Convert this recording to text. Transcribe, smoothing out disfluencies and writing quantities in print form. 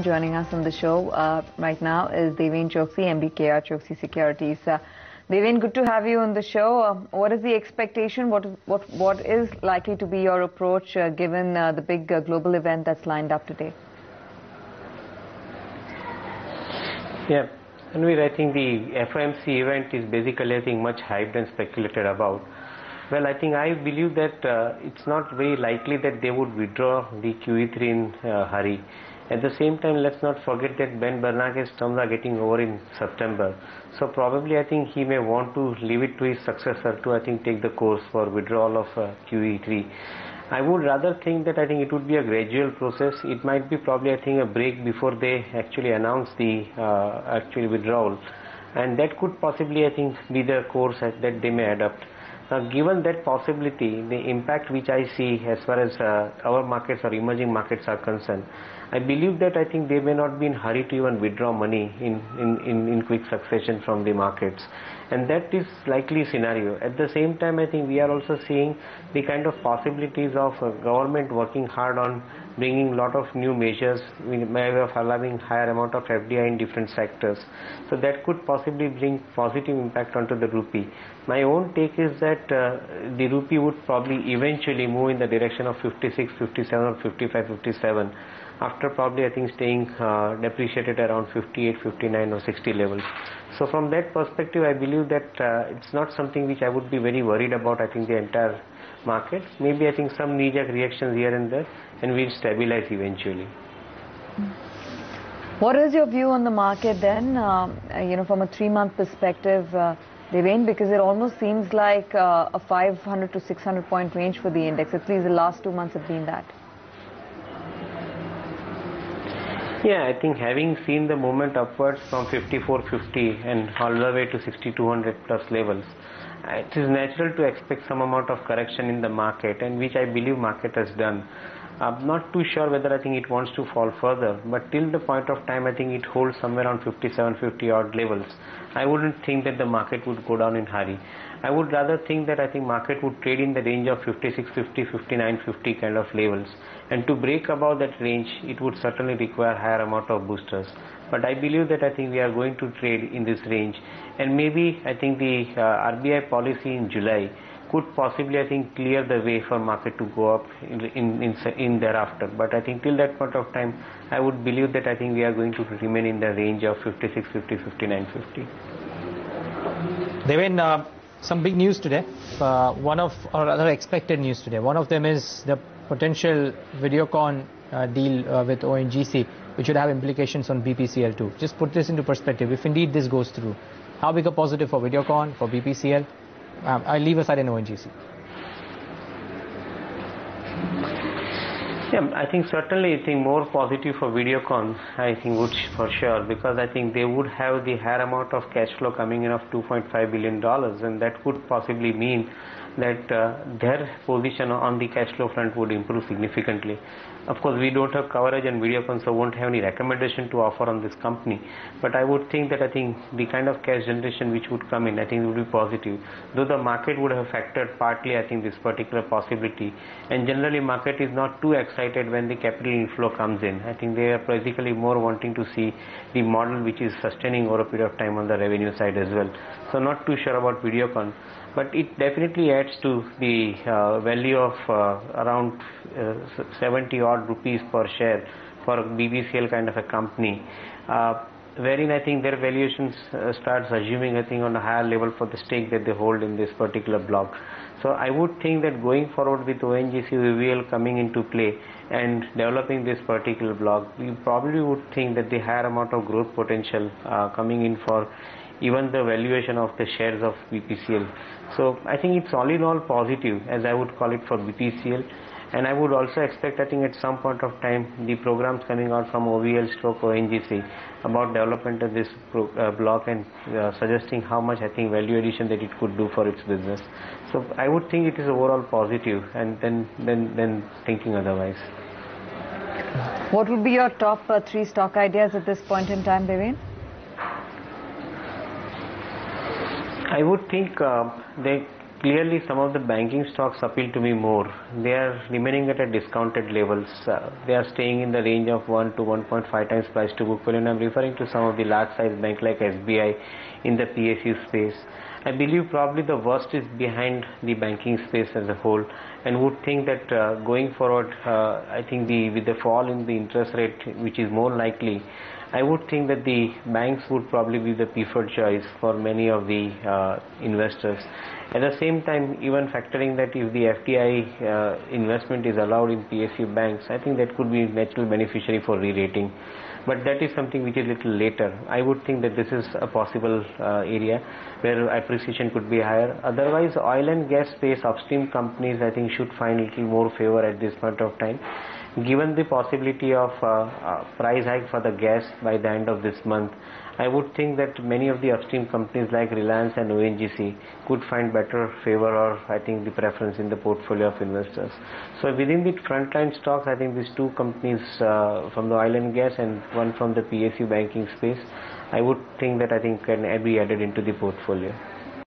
Joining us on the show right now is Devin Choksi, MBKR Choksi Securities. Devin, good to have you on the show. What is the expectation? What is likely to be your approach given the big global event that's lined up today? Yeah, Anvir, I think the FOMC event is basically, much hyped and speculated about. Well, I believe that it's not very likely that they would withdraw the QE3 in hurry. At the same time, let's not forget that Ben Bernanke's terms are getting over in September. So probably he may want to leave it to his successor to take the course for withdrawal of QE3. I would rather think that it would be a gradual process. It might be probably a break before they actually announce the actual withdrawal, and that could possibly be the course that they may adopt. Now, given that possibility, the impact which I see as far as our markets or emerging markets are concerned, I believe that they may not be in hurry to even withdraw money in quick succession from the markets, and that is likely scenario. At the same time, we are also seeing the kind of possibilities of government working hard on bringing a lot of new measures in way of allowing higher amount of FDI in different sectors. So that could possibly bring positive impact onto the rupee. My own take is that the rupee would probably eventually move in the direction of 56, 57 or 55, 57 after probably staying depreciated around 58, 59 or 60 levels. So from that perspective, I believe that it's not something which I would be very worried about. The entire market, maybe some knee-jerk reactions here and there, and we'll stabilize eventually. What is your view on the market then, from a 3-month perspective, Devin, because it almost seems like a 500 to 600 point range for the index. At least the last 2 months have been that. Yeah, having seen the movement upwards from 5450 and all the way to 6200 plus levels, it is natural to expect some amount of correction in the market, and which I believe market has done. I'm not too sure whether it wants to fall further, but till the point of time it holds somewhere around 57, 50 odd levels. I wouldn't think that the market would go down in hurry. I would rather think that market would trade in the range of 56, 50, 59, 50 kind of levels, and to break above that range, it would certainly require higher amount of boosters. But I believe that we are going to trade in this range, and maybe the RBI policy in July could possibly clear the way for market to go up in thereafter. But till that point of time, I would believe that we are going to remain in the range of 56, 50, 59, 50. Devin, some big news today. One of or other expected news today. One of them is the potential Videocon deal with ONGC, which would have implications on BPCL too. Just put this into perspective. If indeed this goes through, how big a positive for Videocon, for BPCL? I'll leave aside an ONGC. Yeah, certainly more positive for Videocon, would for sure, because they would have the higher amount of cash flow coming in of $2.5 billion, and that could possibly mean that their position on the cash flow front would improve significantly. Of course, we don't have coverage on Videocon, so won't have any recommendation to offer on this company. But I would think that the kind of cash generation which would come in, would be positive. Though the market would have factored partly, this particular possibility. And generally, market is not too excited when the capital inflow comes in. They are basically more wanting to see the model which is sustaining over a period of time on the revenue side as well. So not too sure about Videocon. But it definitely adds to the value of around 70 odd rupees per share for a BBCL kind of a company, wherein their valuations starts assuming on a higher level for the stake that they hold in this particular block. So I would think that going forward with ONGC VVL coming into play and developing this particular block, we probably would think that the higher amount of growth potential coming in for even the valuation of the shares of BPCL. So it's all in all positive, as I would call it, for BPCL. And I would also expect at some point of time the programs coming out from OVL stroke ONGC about development of this block and suggesting how much value addition that it could do for its business. So I would think it is overall positive, and then thinking otherwise. What would be your top 3 stock ideas at this point in time, Devin? I would think they clearly some of the banking stocks appeal to me more. They are remaining at a discounted levels. They are staying in the range of 1 to 1.5 times price to book value, and I'm referring to some of the large size banks like SBI in the PSU space. I believe probably the worst is behind the banking space as a whole, and would think that going forward, I think with the fall in the interest rate, which is more likely, I would think that the banks would probably be the preferred choice for many of the investors. At the same time, even factoring that if the FDI investment is allowed in PSU banks, I think that could be natural beneficiary for re-rating. But that is something which is a little later. I would think that this is a possible area where appreciation could be higher. Otherwise, oil and gas space upstream companies, I think, should find a little more favor at this point of time. Given the possibility of price hike for the gas by the end of this month, I would think that many of the upstream companies like Reliance and ONGC could find better favor, or I think the preference in the portfolio of investors. So within the frontline stocks, I think these two companies from the oil and gas and one from the PSU banking space, I would think that I think can be added into the portfolio.